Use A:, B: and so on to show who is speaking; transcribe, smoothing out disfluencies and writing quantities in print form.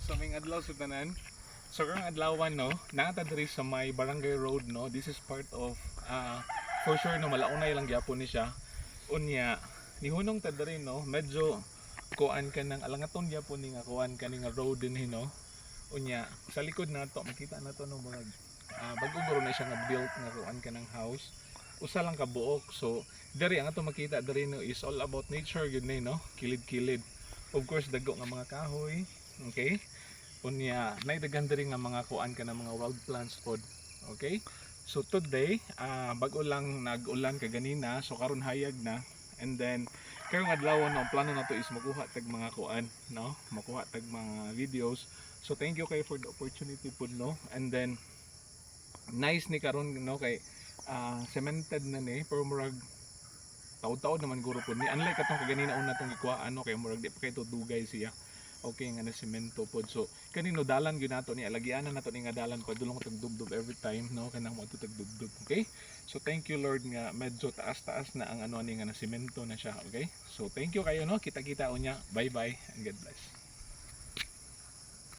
A: So may adlaw sa tanan. So karong adlawan no, naata diri sa may Barangay Road no. This is part of for sure no malaunay lang gyapon ni siya. Unya nihunong ta diri no, medyo kuan ka ng alangaton gyapon ni nga kuan kani nga road din no. Unya sa likod nato makita nato no mga bagong guro na siya nga built nga kuan ka ng house. Usa lang ka buok. So diri ang ato makita diri no is all about nature gud ni no, kilid-kilid. Of course dagko nga mga kahoy, okay? Unya naidaghan diri nga mga kuan ka ng mga wild plants pod. Okay? So today, bag-o lang nag-ulan kaganina, so karon hayag na. And then karong adlaw no, ang plano nato is makuha tag mga kuan, no? Makuha tag mga videos. So thank you kay for the opportunity pod no. And then nice ni karon no kay cemented na ni pero murag taud-taud naman guro pod ni. Unlike atong kaganina una tong gikuhaan no kay murag di pa kay dugay siya. Okay nga na semento pod. So kanino dalan gyud nato ni alagianan nato ni nga dalan padulong tag dubdub every time no kanang mo tag dubdub. Okay? So thank you Lord nga medyo taas-taas na ang ano ni nga na semento na siya. Okay? So thank you kayo no. Kita-kita unya. Bye-bye and God bless.